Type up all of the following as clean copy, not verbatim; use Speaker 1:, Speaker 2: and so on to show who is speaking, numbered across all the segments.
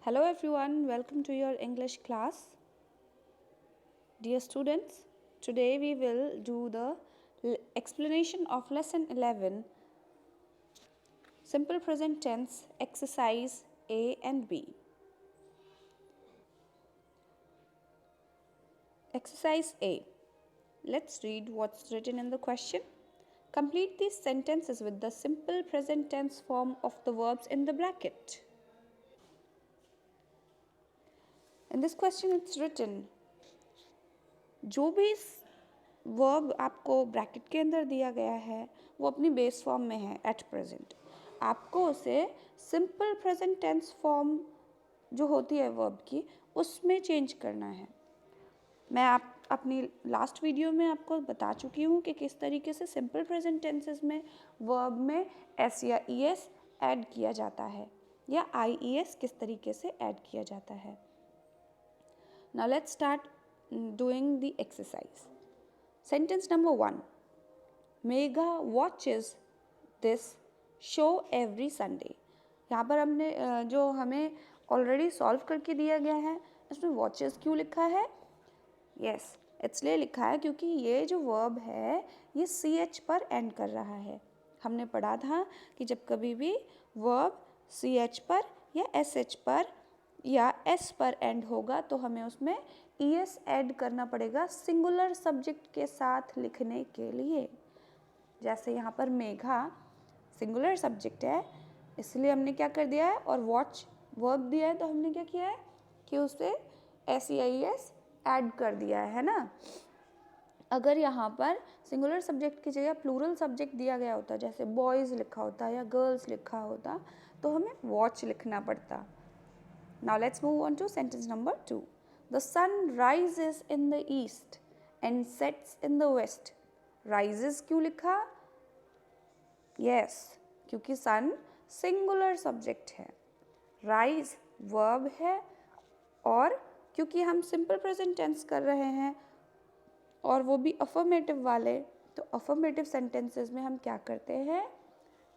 Speaker 1: Hello everyone, welcome to your English class. Dear students, today we will do the explanation of lesson 11, simple present tense, exercise A and B. Exercise A. Let's read what's written in the question. Complete these sentences with the simple present tense form of the verbs in the bracket. In this question it's written, जो भी verb आपको bracket के अंदर दिया गया है वो अपनी बेस फॉर्म में है एट प्रेजेंट। आपको उसे सिंपल प्रेजेंट टेंस फॉर्म जो होती है वर्ब की उसमें चेंज करना है। मैं अपनी लास्ट वीडियो में आपको बता चुकी हूँ कि किस तरीके से सिंपल प्रेजेंट टेंसेस में वर्ब में एस या ई एस ऐड किया जाता है या आई ई एस किस तरीके से ऐड किया जाता है। Now let's start doing the exercise. Sentence number 1. Megha watches this show every Sunday. यहाँ पर हमने जो हमें ऑलरेडी सॉल्व करके दिया गया है इसमें वॉचेस क्यों लिखा है? यस, इसलिए लिखा है क्योंकि ये जो वर्ब है ये सी एच पर एंड कर रहा है। हमने पढ़ा था कि जब कभी भी वर्ब सी एच पर या एस एच पर या एस पर एंड होगा तो हमें उसमें ई एस ऐड करना पड़ेगा सिंगुलर सब्जेक्ट के साथ लिखने के लिए। जैसे यहाँ पर मेघा सिंगुलर सब्जेक्ट है इसलिए हमने क्या कर दिया है और वॉच वर्ब दिया है तो हमने क्या किया है कि उसे S E I S add कर दिया है ना। अगर यहाँ पर सिंगुलर सब्जेक्ट की जगह प्लूरल सब्जेक्ट दिया गया होता जैसे बॉयज़ लिखा होता या गर्ल्स लिखा होता तो हमें वॉच लिखना पड़ता। Now let's move on to sentence number 2. The sun rises in the east and sets in the west. Rises क्यों लिखा? Yes, क्योंकि sun singular subject है, rise verb है और क्योंकि हम simple present tense कर रहे हैं और वो भी affirmative वाले, तो affirmative sentences में हम क्या करते हैं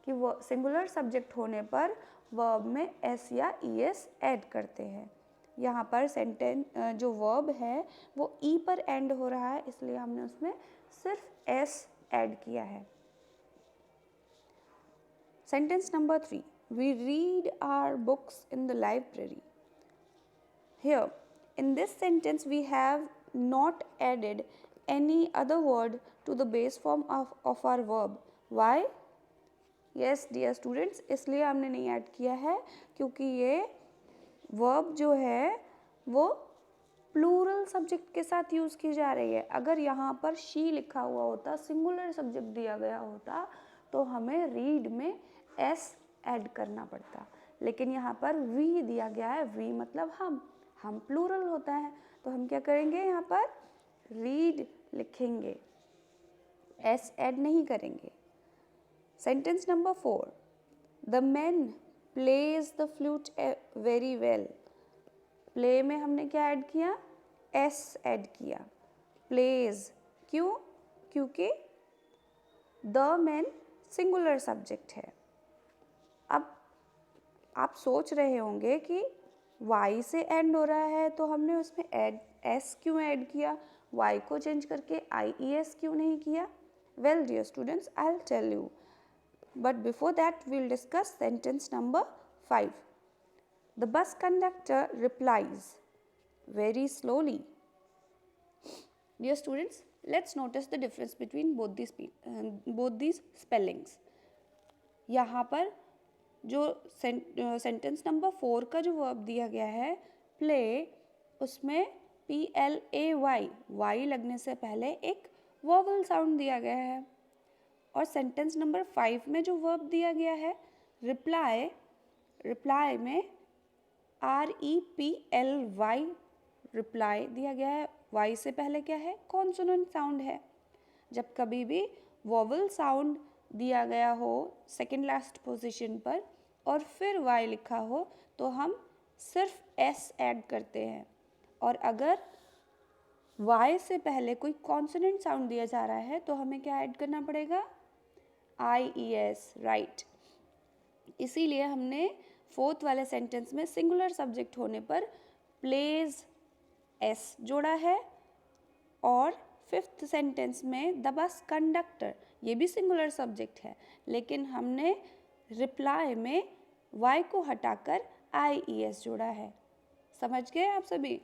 Speaker 1: कि वो सिंगुलर सब्जेक्ट होने पर वर्ब में एस या ई एस ऐड करते हैं। यहाँ पर सेंटेंस जो वर्ब है वो ई पर एंड हो रहा है इसलिए हमने उसमें सिर्फ एस ऐड किया है। Sentence number 3. We read our books in the library. Here in this sentence we have not added any other word to the base form of our verb. Why? Yes dear students, इसलिए हमने नहीं add किया है क्योंकि ये verb जो है वो प्लूरल सब्जेक्ट के साथ यूज़ की जा रही है। अगर यहाँ पर शी लिखा हुआ होता, सिंगुलर सब्जेक्ट दिया गया होता तो हमें रीड में एस ऐड करना पड़ता, लेकिन यहाँ पर वी दिया गया है। वी मतलब हम प्लूरल होता है तो हम क्या करेंगे यहाँ पर रीड लिखेंगे, एस ऐड नहीं करेंगे। Sentence number 4. The man plays the flute very well. Play में हमने क्या ऐड किया? S ऐड किया। Plays क्यों? क्योंकि the man singular subject है। अब आप सोच रहे होंगे कि y से एंड हो रहा है तो हमने उसमें s क्यों ऐड किया? y को चेंज करके ies क्यों नहीं किया? Well dear students, I'll tell you. But before that, we'll discuss sentence number 5. The bus conductor replies very slowly. Dear students, let's notice the difference between both these spellings. यहाँ पर जो sentence number 4 का जो verb दिया गया है play, उसमें PLAY, Y लगने से पहले एक वोवल साउंड दिया गया है। और सेंटेंस नंबर 5 में जो वर्ब दिया गया है रिप्लाई, रिप्लाई में REPLY रिप्लाई दिया गया है। वाई से पहले क्या है? कॉन्सोनेंट साउंड है। जब कभी भी वोवल साउंड दिया गया हो सेकेंड लास्ट पोजीशन पर और फिर वाई लिखा हो तो हम सिर्फ एस ऐड करते हैं, और अगर वाई से पहले कोई कॉन्सोनेंट साउंड दिया जा रहा है तो हमें क्या ऐड करना पड़ेगा? IES, right. इसीलिए हमने फोर्थ वाले सेंटेंस में सिंगुलर सब्जेक्ट होने पर प्लेज एस जोड़ा है, और फिफ्थ सेंटेंस में द बस कंडक्टर, ये भी सिंगुलर सब्जेक्ट है, लेकिन हमने रिप्लाई में वाई को हटाकर आई ई एस जोड़ा है। समझ गए आप सभी?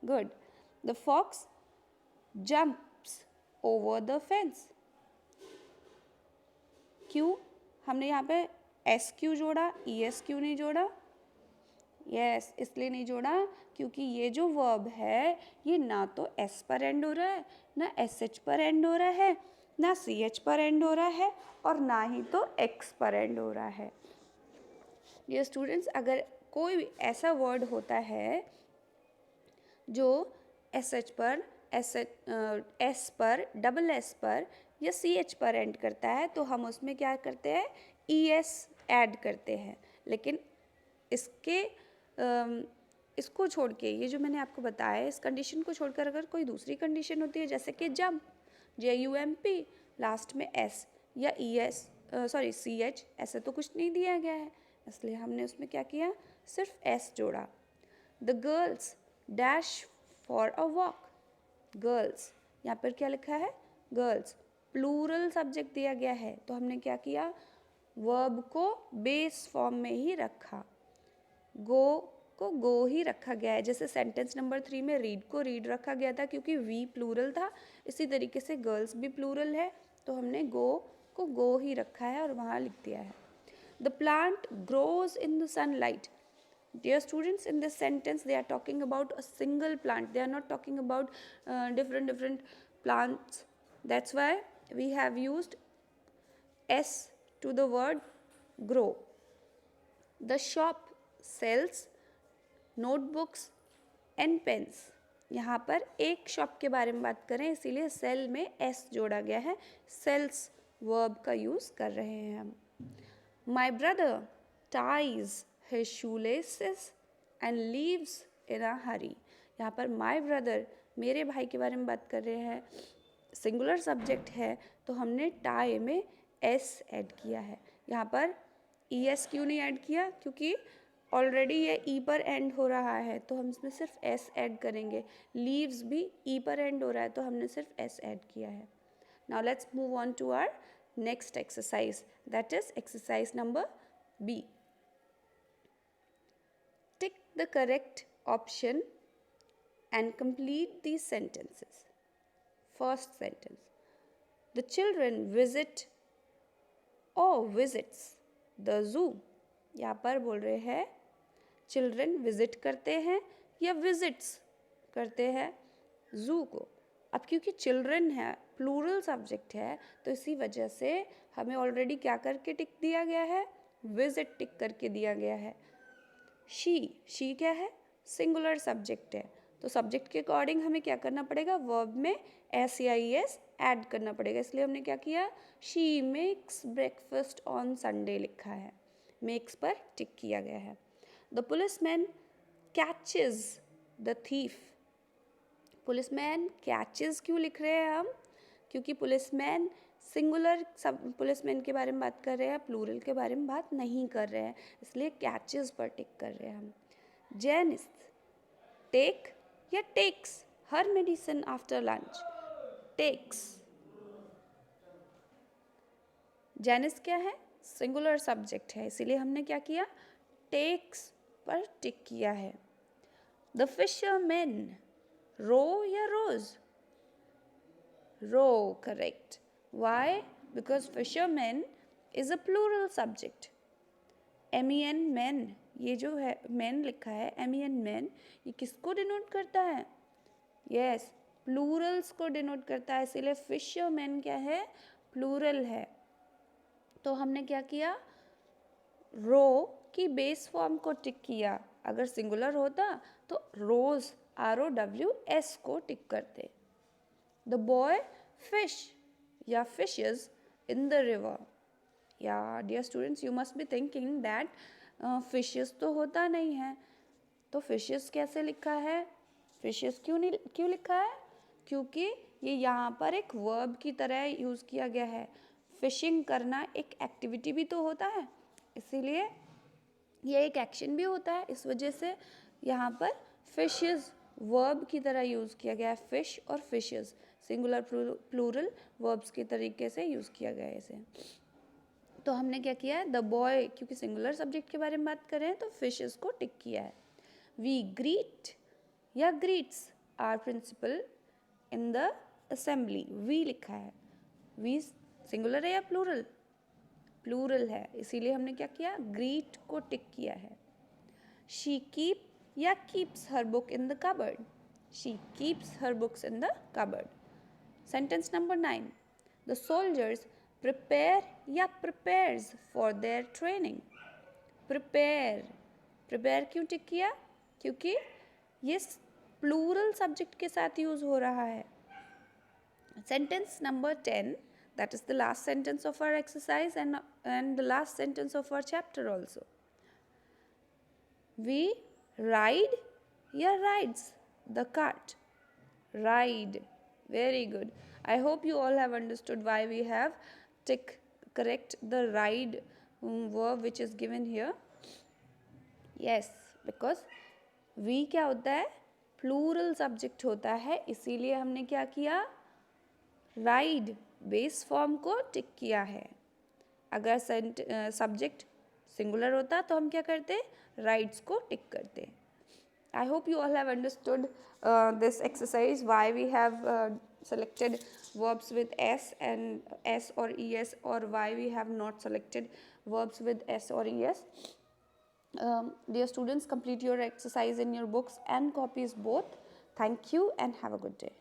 Speaker 1: Good. The fox jumps over the fence, क्यों हमने यहाँ पे एस क्यों जोड़ा, ई एस क्यों नहीं जोड़ा? यस, इसलिए नहीं जोड़ा क्योंकि ये जो वर्ब है ये ना तो एस पर एंड हो रहा है, ना एस एच पर एंड हो रहा है, ना सी एच पर एंड हो रहा है, और ना ही तो एक्स पर एंड हो रहा है। ये स्टूडेंट्स, अगर कोई भी ऐसा वर्ड होता है जो एस एच पर, एस पर, डबल एस पर या सी एच पर एंड करता है तो हम उसमें क्या करते हैं, ई एस ऐड करते हैं। लेकिन इसके इसको छोड़ के, ये जो मैंने आपको बताया, इस कंडीशन को छोड़कर अगर कोई दूसरी कंडीशन होती है जैसे कि जंप, JUMP, लास्ट में एस या e s, sorry c h, ऐसे तो कुछ नहीं दिया गया है, इसलिए हमने उसमें क्या किया, सिर्फ एस जोड़ा। The girls dash for a walk, girls, यहाँ पर क्या लिखा है, गर्ल्स, प्लूरल सब्जेक्ट दिया गया है, तो हमने क्या किया, वर्ब को बेस फॉर्म में ही रखा, गो को गो ही रखा गया है। जैसे सेंटेंस नंबर 3 में रीड को रीड रखा गया था क्योंकि वी प्लूरल था, इसी तरीके से गर्ल्स भी प्लूरल है, तो हमने गो को गो ही रखा है और वहाँ लिख दिया है। The plant grows in the sunlight, dear students, in this sentence they are talking about a single plant, they are not talking about different plants, that's why we have used s to the word grow. The shop sells notebooks and pens, यहाँ पर एक shop के बारे में बात करें इसीलिए cell में एस जोड़ा गया है, सेल्स वर्ब का यूज़ कर रहे हैं हम। My brother ties his shoelaces and leaves in a hurry, यहाँ पर my brother, मेरे भाई के बारे में बात कर रहे हैं, सिंगुलर सब्जेक्ट है तो हमने टाई में एस ऐड किया है। यहाँ पर ई एस क्यों नहीं ऐड किया, क्योंकि ऑलरेडी ये ई पर एंड हो रहा है तो हम इसमें सिर्फ एस ऐड करेंगे। लीव्स भी ई पर एंड हो रहा है तो हमने सिर्फ एस ऐड किया है। Now let's move on to our next exercise, that is exercise number b. Tick the correct option and complete these sentences. First sentence, the children visit or visits the zoo, यहाँ पर बोल रहे हैं children visit करते हैं या visits करते हैं जू को। अब क्योंकि चिल्ड्रन है, प्लूरल सब्जेक्ट है, तो इसी वजह से हमें ऑलरेडी क्या करके टिक दिया गया है, विजिट टिक करके दिया गया है। शी क्या है, सिंगुलर सब्जेक्ट है, तो सब्जेक्ट के अकॉर्डिंग हमें क्या करना पड़ेगा, वर्ब में एस या ई एस ऐड करना पड़ेगा, इसलिए हमने क्या किया, she makes breakfast on Sunday लिखा है, मेक्स पर टिक किया गया है। The policeman catches the thief, policeman catches क्यों लिख रहे हैं हम, क्योंकि पुलिसमैन सिंगुलर सब पुलिसमैन के बारे में बात कर रहे हैं, प्लूरल के बारे में बात नहीं कर रहे हैं, इसलिए कैचेज पर टिक कर रहे हैं हम। जैनिस टेक या takes her medicine after lunch, takes, Janice क्या है, सिंगुलर सब्जेक्ट है, इसीलिए हमने क्या किया, टेक्स पर टिक किया है। द फिशरमैन रो या rows, row correct, why, because fisherman is a plural subject. MEN man, ये जो है मैन लिखा है MEN मैन, ये किसको डिनोट करता है, यस प्लूरल्स को डिनोट करता है, इसीलिए फिशरमैन क्या है, प्लूरल है। तो हमने क्या किया, रो की बेस फॉर्म को टिक किया, अगर सिंगुलर होता तो रोज ROWS को टिक करते। द बॉय फिश या फिशेस इन द रिवर, या dear students you must be thinking that fishes तो होता नहीं है, तो फिशेस कैसे लिखा है, फिशेस क्यों लिखा है, क्योंकि ये यहाँ पर एक वर्ब की तरह यूज़ किया गया है। फिशिंग करना एक एक्टिविटी भी तो होता है, इसीलिए ये एक एक्शन भी होता है, इस वजह से यहाँ पर फिशेस वर्ब की तरह यूज़ किया गया है, फिश और फिशेस सिंगुलर प्लूरल वर्ब्स के तरीके से यूज़ किया गया है इसे। तो हमने क्या किया है, द बॉय, क्योंकि सिंगुलर सब्जेक्ट के बारे में बात कर रहे हैं तो फिशेस को टिक किया है। वी ग्रीट या greets are principal in the assembly, we लिखा है, वी सिंगुलर है या प्लूरल, प्लूरल है, इसीलिए हमने क्या किया, ग्रीट को टिक किया है। शी कीप या keeps her book in the cupboard, she keeps her books in the cupboard. Sentence number 9, the soldiers prepare या prepares for their training. Prepare, prepare क्यों टिक किया, क्योंकि ये प्लूरल सब्जेक्ट के साथ यूज हो रहा है। Sentence number 10, that is the last sentence of our exercise and the last sentence of our chapter also. We ride या rides the cart. Ride. Very good. I hope you all have understood why we have correct the ride verb which is given here. Yes, because we क्या होता है, plural subject होता है, इसीलिए हमने क्या किया, राइड बेस फॉर्म को टिक किया है। अगर सब्जेक्ट सिंगुलर होता तो हम क्या करते, राइड्स को टिक करते। I hope you all have understood this exercise, why we have selected verbs with s and s or es, or why we have not selected verbs with s or es. Dear students, complete your exercise in your books and copies both. Thank you and have a good day.